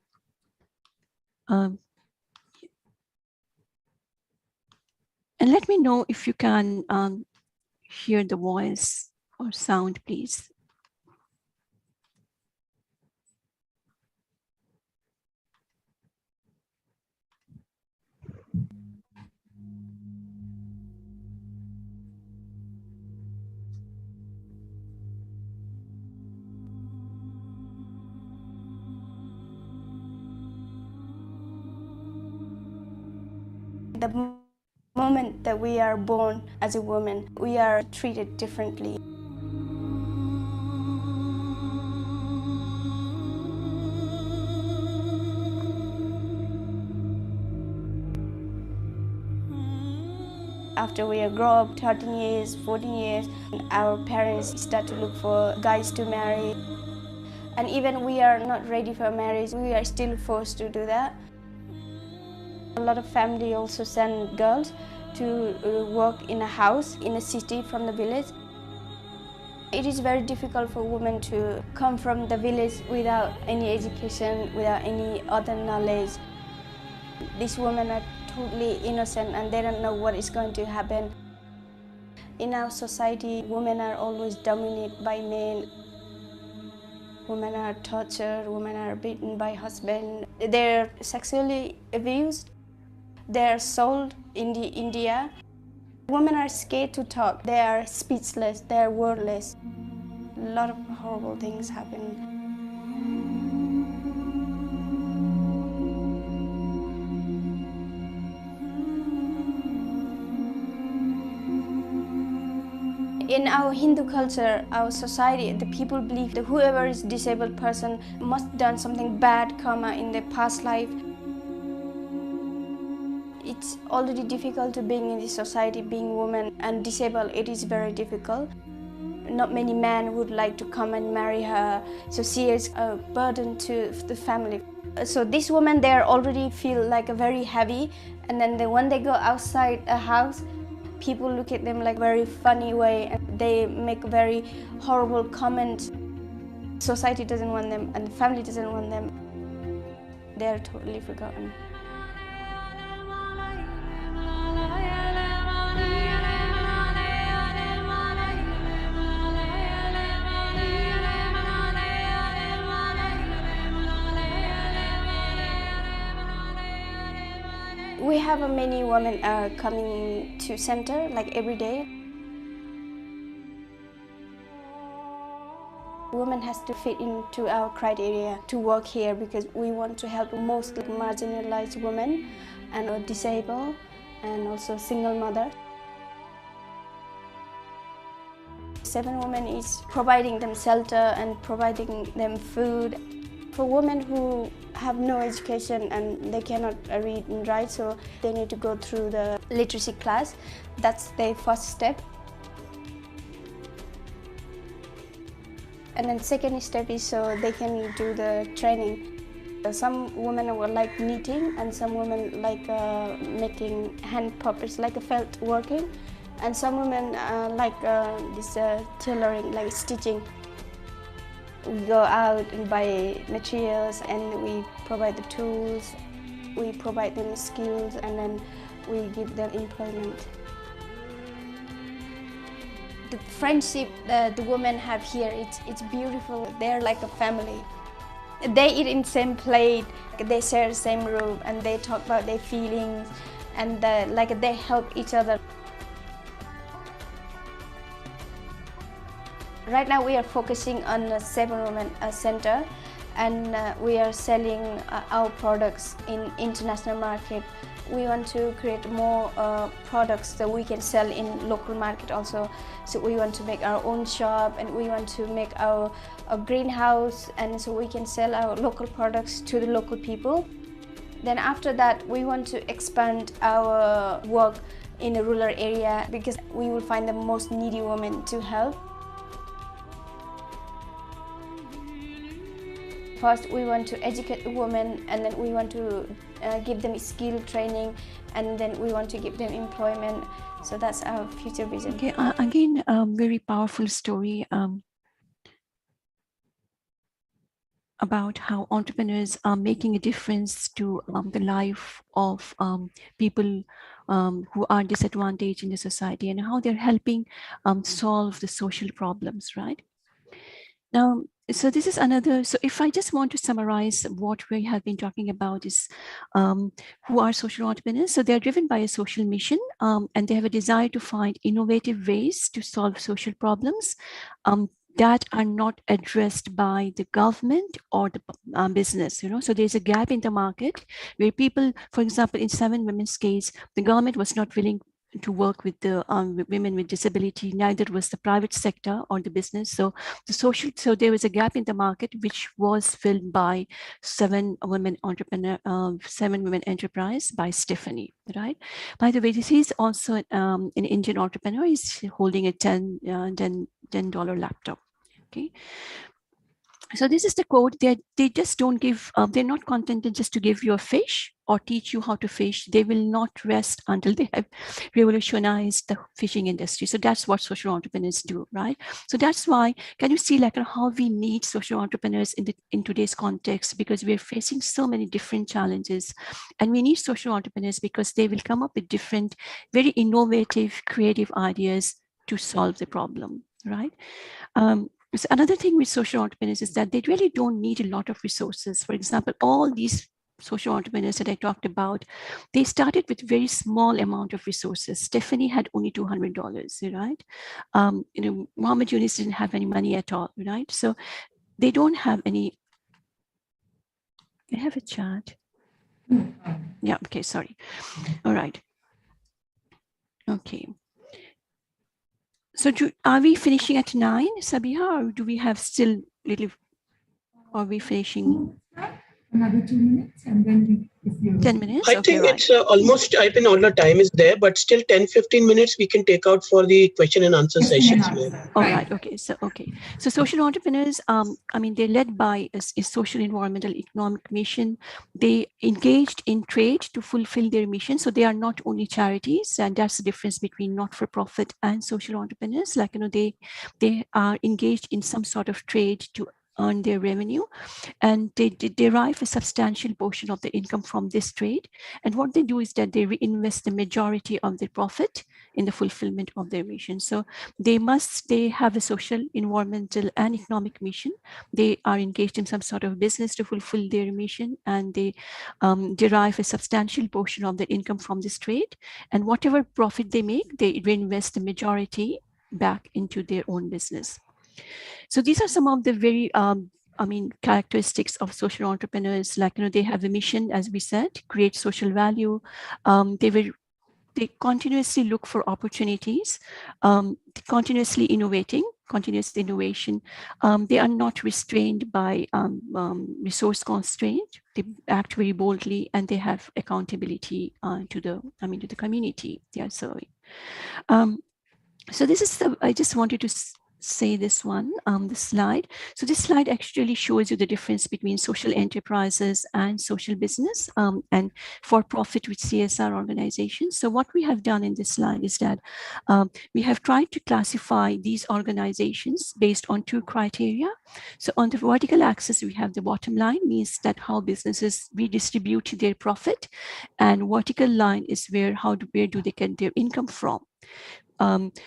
let me know if you can hear the voice or sound, please. The moment that we are born as a woman, we are treated differently. After we grow up 13 years, 14 years, our parents start to look for guys to marry. And even we are not ready for marriage, we are still forced to do that. A lot of family also send girls to work in a house in a city from the village. It is very difficult for women to come from the village without any education, without any other knowledge. These women are totally innocent and they don't know what is going to happen. In our society, women are always dominated by men. Women are tortured, women are beaten by husbands. They're sexually abused. They're sold in India. Women are scared to talk. They are speechless, they are wordless. A lot of horrible things happen. In our Hindu culture, our society, the people believe that whoever is a disabled person must have done something bad karma in their past life. It's already difficult to being in this society, being woman and disabled, it is very difficult. Not many men would like to come and marry her, so she is a burden to the family. So these women, they already feel like a very heavy, and then when they go outside a house, People look at them like very funny way, and they make very horrible comments. Society doesn't want them, and the family doesn't want them. They're totally forgotten. We have many women coming to center like every day. Women has to fit into our criteria to work here because we want to help mostly marginalized women and disabled and also single mother. 7 women is providing them shelter and providing them food. For women who have no education and they cannot read and write, so they need to go through the literacy class. That's their first step. And then second step is so they can do the training. Some women will like knitting and some women like making hand puppets, like a felt working. And some women like this tailoring, like stitching. We go out and buy materials and we provide the tools, we provide them skills, and then we give them employment. The friendship the women have here, it's beautiful. They're like a family. They eat in the same plate, they share the same room, and they talk about their feelings, and like they help each other. Right now we are focusing on a 7-woman center, and we are selling our products in international market. We want to create more products that we can sell in local market also. So we want to make our own shop, and we want to make our greenhouse, and so we can sell our local products to the local people. Then after that, we want to expand our work in a rural area because we will find the most needy women to help. First, we want to educate the women, and then we want to give them skill training, and then we want to give them employment. So that's our future vision. Okay, again, very powerful story about how entrepreneurs are making a difference to the life of people who are disadvantaged in the society, and how they're helping solve the social problems, right? Now, so this is another, so if I just want to summarize what we have been talking about is who are social entrepreneurs. So they're driven by a social mission, and they have a desire to find innovative ways to solve social problems that are not addressed by the government or the business, you know. So there's a gap in the market where people, for example, in 7 women's case, the government was not willing to work with the women with disability, neither was the private sector or the business. So there was a gap in the market which was filled by 7 women enterprise by Stephanie, right? By the way, this is also an Indian entrepreneur. He's holding a $10 laptop, okay? So this is the code. They just don't give, they're not contented just to give you a fish or teach you how to fish. They will not rest until they have revolutionized the fishing industry. So that's what social entrepreneurs do, right? So that's why, can you see like how we need social entrepreneurs in today's context, because we're facing so many different challenges, and we need social entrepreneurs because they will come up with different, very innovative, creative ideas to solve the problem, right? So another thing with social entrepreneurs is that they really don't need a lot of resources. For example, all these social entrepreneurs that I talked about, they started with very small amount of resources. Stephanie had only $200, right? You know, Muhammad Yunus didn't have any money at all, right? So they don't have any. I have a chat. Yeah, okay, sorry. All right. Okay. So are we finishing at 9, Sabiha, or do we have still little, are we finishing? another 2 minutes, and then if you 10 minutes? I Okay, think right. it's almost, I think all the time is there, but still 10-15 minutes we can take out for the question and answer sessions. All right. Okay. So social entrepreneurs, I mean, they're led by a social, environmental, economic mission. They engaged in trade to fulfill their mission. So they are not only charities, and that's the difference between not-for-profit and social entrepreneurs. Like, they are engaged in some sort of trade to earn their revenue, and they derive a substantial portion of the income from this trade. And what they do is that they reinvest the majority of their profit in the fulfillment of their mission. So they have a social, environmental, and economic mission. They are engaged in some sort of business to fulfill their mission, and they derive a substantial portion of their income from this trade. And whatever profit they make, they reinvest the majority back into their own business. So these are some of the very characteristics of social entrepreneurs. Like, they have a mission, as we said, create social value. They continuously look for opportunities, continuously innovating, continuous innovation. They are not restrained by resource constraint. They act very boldly, and they have accountability to the community they are serving. So this is I just wanted to say this one, this slide. So this slide actually shows you the difference between social enterprises and social business and for-profit with CSR organizations. So what we have done in this slide is that we have tried to classify these organizations based on 2 criteria. So on the vertical axis, we have the bottom line, means that how businesses redistribute their profit, and vertical line is where do they get their income from.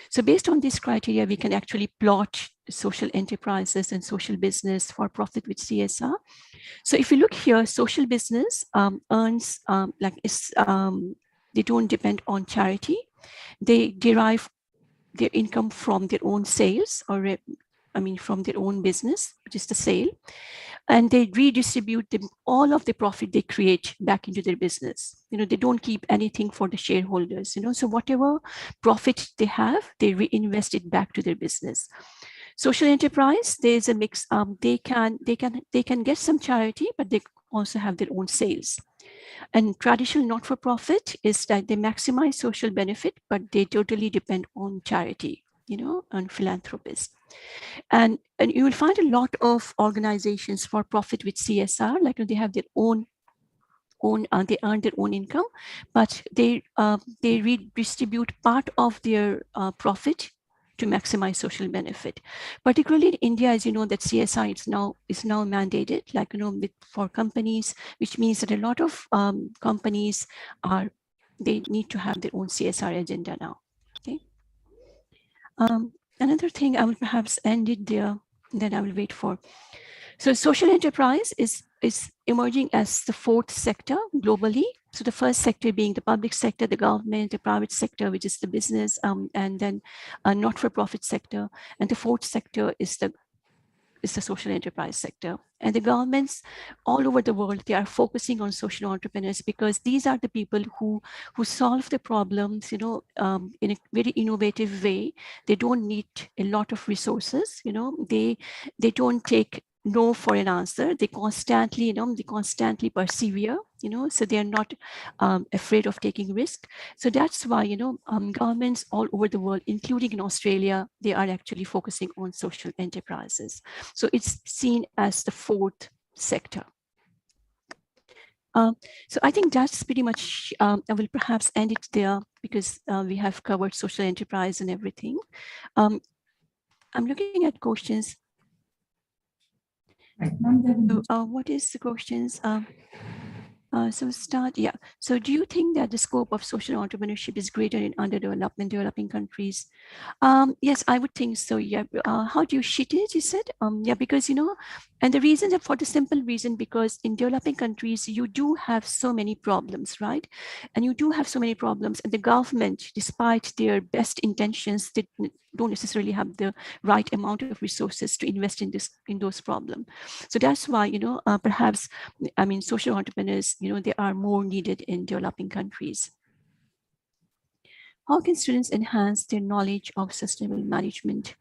So based on this criteria, we can actually plot social enterprises and social business for profit with CSR. So if you look here, social business earns they don't depend on charity. They derive their income from their own sales, or from their own business, which is the sale. And they redistribute all of the profit they create back into their business. They don't keep anything for the shareholders. So whatever profit they have, they reinvest it back to their business. Social enterprise, there's a mix. They can get some charity, but they also have their own sales. And traditional not-for-profit is that they maximize social benefit, but they totally depend on charity, on philanthropists. And you will find a lot of organizations for profit with CSR, like they have their own they earn their own income, but they redistribute part of their profit to maximize social benefit. Particularly in India, as you know, that CSR is now mandated, for companies, which means that a lot of companies they need to have their own CSR agenda now. Okay. Another thing, I will perhaps end it there, then I will wait for. So social enterprise is emerging as the 4th sector globally. So the first sector being the public sector, the government, the private sector, which is the business, and then a not-for-profit sector. And the 4th sector is the social enterprise sector. And the governments all over the world, they are focusing on social entrepreneurs, because these are the people who solve the problems, in a very innovative way. They don't need a lot of resources. They don't take no for an answer. They constantly, persevere. So they are not afraid of taking risk. So that's why, governments all over the world, including in Australia, they are actually focusing on social enterprises. So it's seen as the 4th sector. So I think that's pretty much, I will perhaps end it there, because we have covered social enterprise and everything. I'm looking at questions. So, what is the questions? So start, yeah. So do you think that the scope of social entrepreneurship is greater in underdeveloped and developing countries? Yes, I would think so, yeah. How do you sheet it, you said? Yeah, because, and the reason that for the simple reason, because in developing countries, you do have so many problems, right? And you do have so many problems, and the government, despite their best intentions, they don't necessarily have the right amount of resources to invest in those problems. So that's why, perhaps, social entrepreneurs, they are more needed in developing countries. How can students enhance their knowledge of sustainable management?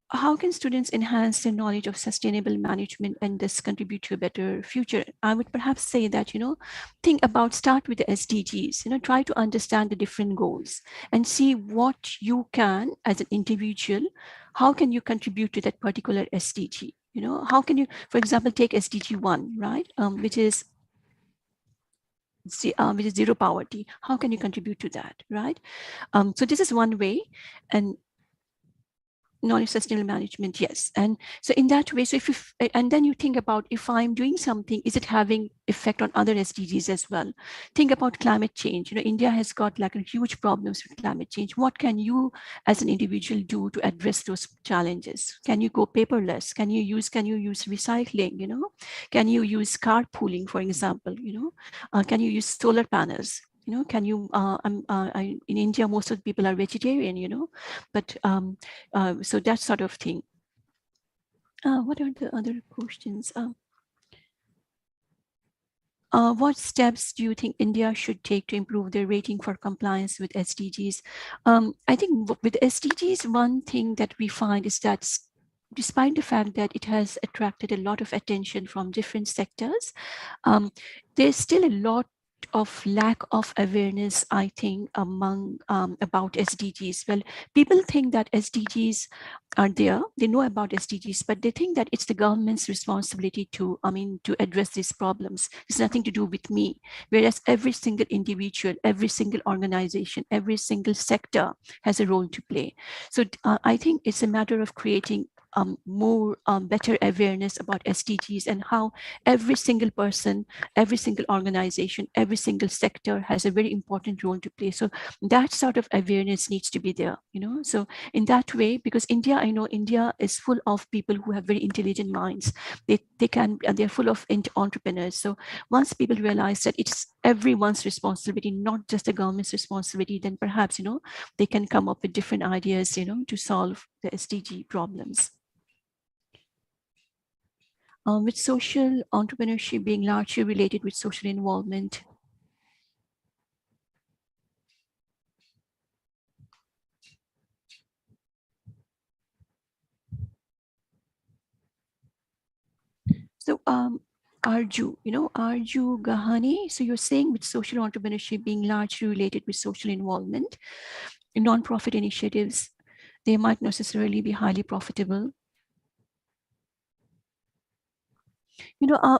how can students enhance their knowledge of sustainable management and thus contribute to a better future? I would perhaps say that, start with the SDGs, try to understand the different goals and see what you can as an individual, how can you contribute to that particular SDG? How can you, for example, take SDG 1, right? Which is zero poverty. How can you contribute to that, right? So this is one way. And knowledge sustainable management, yes. And so in that way, so and then you think about, if I'm doing something, is it having effect on other SDGs as well? Think about climate change. India has got like a huge problems with climate change. What can you as an individual do to address those challenges? Can you go paperless? Can you use recycling? Can you use carpooling, for example? Can you use solar panels? Can you, in India, most of the people are vegetarian, but so that sort of thing. What are the other questions? What steps do you think India should take to improve their rating for compliance with SDGs? I think with SDGs, one thing that we find is that despite the fact that it has attracted a lot of attention from different sectors, there's still a lot of lack of awareness, I think, among about SDGs. Well, people think that SDGs are there, they know about SDGs, but they think that it's the government's responsibility to address these problems. It's nothing to do with me. Whereas every single individual, every single organization, every single sector has a role to play. So I think it's a matter of creating more better awareness about SDGs and how every single person, every single organization, every single sector has a very important role to play. So that sort of awareness needs to be there, So in that way, because I know India is full of people who have very intelligent minds. They're full of entrepreneurs. So once people realize that it's everyone's responsibility, not just the government's responsibility, then perhaps, they can come up with different ideas, to solve the SDG problems. With social entrepreneurship being largely related with social involvement. So Arju, Arju Gahani, so you're saying with social entrepreneurship being largely related with social involvement, non-profit initiatives, they might necessarily be highly profitable.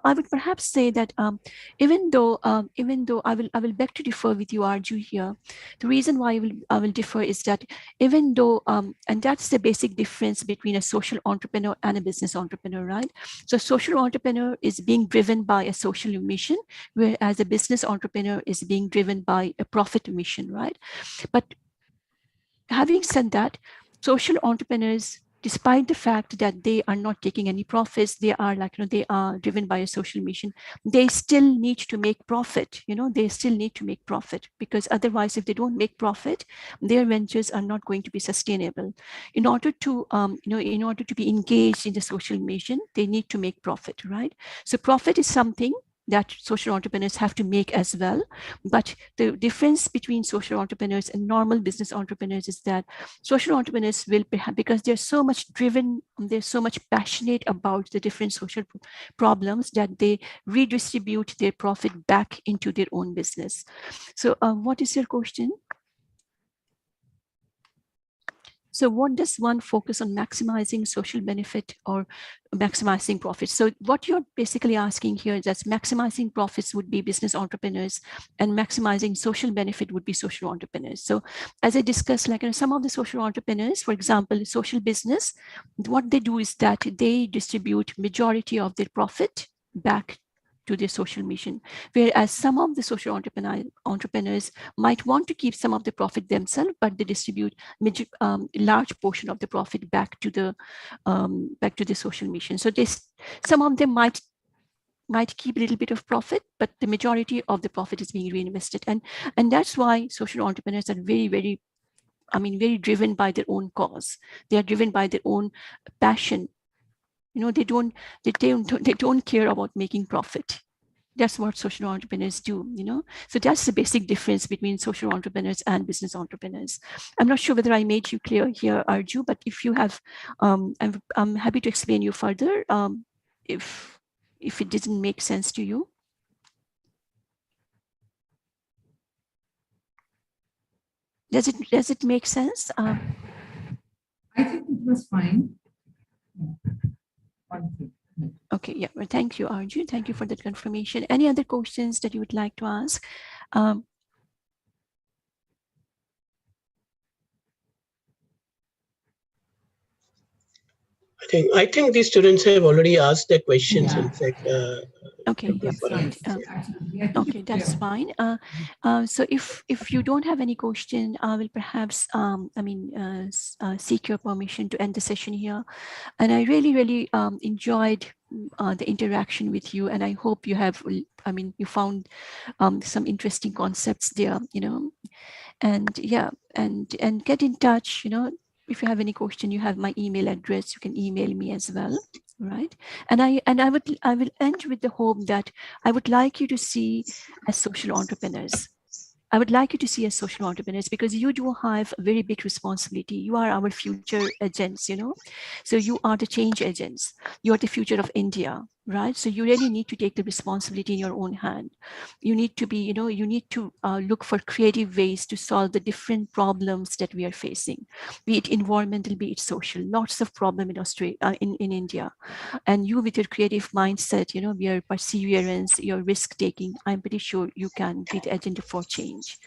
I would perhaps say that even though I will beg to differ with you, Arju, here. The reason why I will differ is that even though, and that's the basic difference between a social entrepreneur and a business entrepreneur, right? So social entrepreneur is being driven by a social mission, whereas a business entrepreneur is being driven by a profit mission, right? But having said that, social entrepreneurs, despite the fact that they are not taking any profits, they are they are driven by a social mission, they still need to make profit. They still need to make profit, because otherwise, if they don't make profit, their ventures are not going to be sustainable. In order to in order to be engaged in the social mission, they need to make profit, right? So profit is something that social entrepreneurs have to make as well. But the difference between social entrepreneurs and normal business entrepreneurs is that social entrepreneurs will, because they're so much driven, they're so much passionate about the different social problems, that they redistribute their profit back into their own business. So what is your question? So what does one focus on maximizing social benefit or maximizing profits? So what you're basically asking here is that maximizing profits would be business entrepreneurs and maximizing social benefit would be social entrepreneurs. So as I discussed, some of the social entrepreneurs, for example, social business, what they do is that they distribute majority of their profit back to their social mission, whereas some of the social entrepreneurs might want to keep some of the profit themselves, but they distribute large portion of the profit back to the social mission. So some of them might keep a little bit of profit, but the majority of the profit is being reinvested, and that's why social entrepreneurs are very, very, very driven by their own cause. They are driven by their own passion. They don't care about making profit. That's what social entrepreneurs do, you know. So that's the basic difference between social entrepreneurs and business entrepreneurs. I'm not sure whether I made you clear here, Arju, but if you have, I'm happy to explain you further if it didn't make sense to you. Does it make sense? I think it was fine. Wonderful. Okay, yeah. Well, thank you, Arju. Thank you for that confirmation. Any other questions that you would like to ask? I think these students have already asked their questions. Yeah. In fact, okay, yeah, right. Okay, that's fine. So if you don't have any question, I will perhaps seek your permission to end the session here. And I really enjoyed the interaction with you, and I hope you have, you found some interesting concepts there, you know. And yeah, and get in touch, you know. If you have any question, you have my email address. You can email me as well, right? And I will end with the hope that I would like you to see as social entrepreneurs. I would like you to see as social entrepreneurs, because you do have a very big responsibility. You are our future agents, you know. So you are the change agents. You are the future of India, right? So you really need to take the responsibility in your own hand. You need to be, you know, you need to look for creative ways to solve the different problems that we are facing, be it environmental, be it social. Lots of problem in Australia, in India. And you, with your creative mindset, you know, your perseverance, your risk taking, I'm pretty sure you can be the agent for change.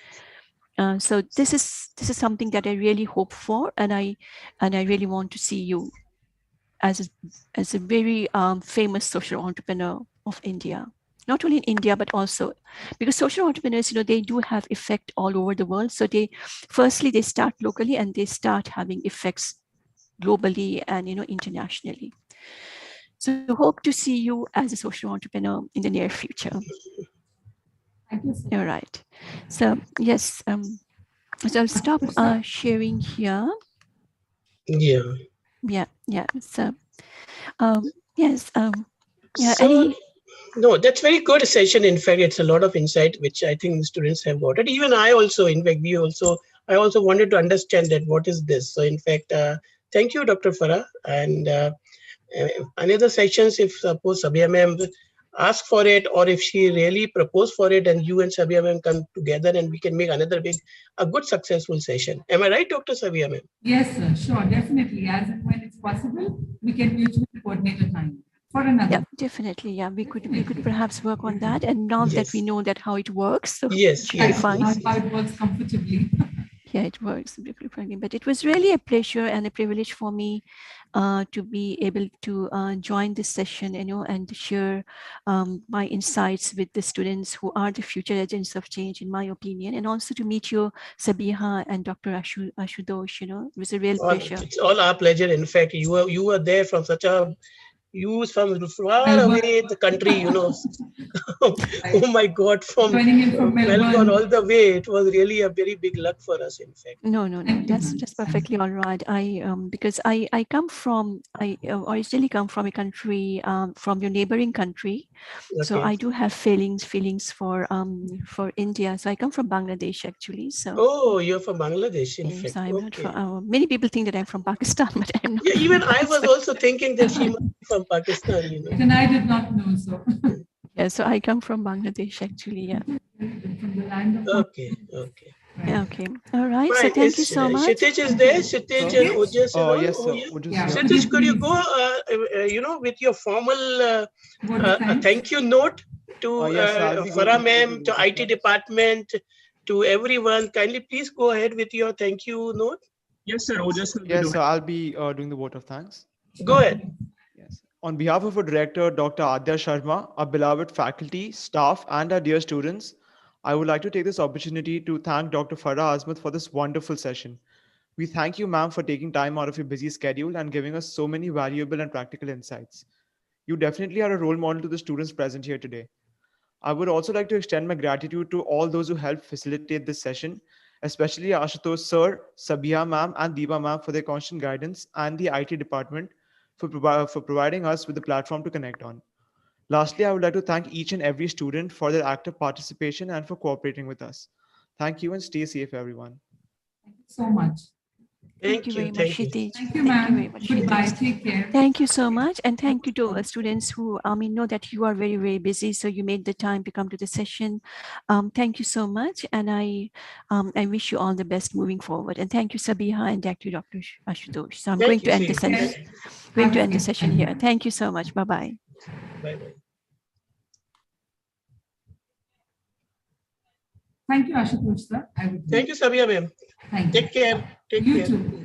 So this is something that I really hope for, and I really want to see you as a very famous social entrepreneur of India. Not only in India, but also because social entrepreneurs, you know, they do have effect all over the world. So they start locally and they start having effects globally and, you know, internationally. So hope to see you as a social entrepreneur in the near future. Thank you, sir. All right. So yes, so I'll stop sharing here. yeah. Yeah. So yes. Yeah. So, no, that's very good session. In fact, it's a lot of insight, which I think the students have got it. Even I also, in fact, I also wanted to understand that what is this. So in fact, thank you, Dr. Farah. And another sessions, if suppose Sabia ma'am ask for it, or if she really propose for it, and you and Sabia ma'am come together and we can make another a good successful session. Am I right, Dr. Sabia ma'am? Yes, sir. Sure, definitely. As and when it's possible, we can mutually coordinate a time for another. Yeah, definitely. Yeah, we could perhaps work on that. And now that we know that how it works, so yes, it should be fine. How it works comfortably. Yeah, it works beautifully. But it was really a pleasure and a privilege for me to be able to join this session, you know, and to share my insights with the students who are the future agents of change, in my opinion, and also to meet you, Sabiha and Dr. Ashutosh. You know, it was a real pleasure. It's all our pleasure. In fact, you were there from from far away the country, you know. Oh my God, from Melbourne all the way. It was really a very big luck for us, in fact. No, that's perfectly all right. Because I originally come from a country, from your neighboring country. Okay. So I do have feelings for India. So I come from Bangladesh, actually. So you're from Bangladesh, in fact. So I'm not from, many people think that I'm from Pakistan, but I'm not. Yeah, even I was also thinking that she must be from Pakistan, you know. And I did not know so. Yeah, so I come from Bangladesh, actually. Yeah. From the land of okay. Okay. All right. So thank you so much. Kshitij is there. Kshitij and Ojas. Yes, sir. Kshitij, could you go, with your formal thank you note to Fara ma'am, to IT department, to everyone? Kindly please go ahead with your thank you note. Yes, sir. Yes, sir. I'll be doing the vote of thanks. Go ahead. Yes. On behalf of our director, Dr. Adya Sharma, our beloved faculty, staff, and our dear students, I would like to take this opportunity to thank Dr. Fara Azmat for this wonderful session. We thank you, ma'am, for taking time out of your busy schedule and giving us so many valuable and practical insights. You definitely are a role model to the students present here today. I would also like to extend my gratitude to all those who helped facilitate this session, especially Ashutosh sir, Sabiha ma'am, and Deepa ma'am for their constant guidance, and the IT department for providing us with the platform to connect on. Lastly, I would like to thank each and every student for their active participation and for cooperating with us. Thank you and stay safe, everyone. Thank you so much. Thank you very much, Thank you. Kshitij. Thank you, Thank you very ma'am. much, Goodbye. Kshitij. Take care. Thank you so much. And thank you to students who know that you are very, very busy. So you made the time to come to the session. Thank you so much. And I wish you all the best moving forward. And thank you, Sabiha, and thank you, Dr. Ashutosh. So I'm going to end the session. Going to end the session here. Thank you so much. Bye-bye. Bye-bye. Thank you, Ashutosh, sir. Thank you, Sabia ma'am. Thank you. Take care. Take You care. too.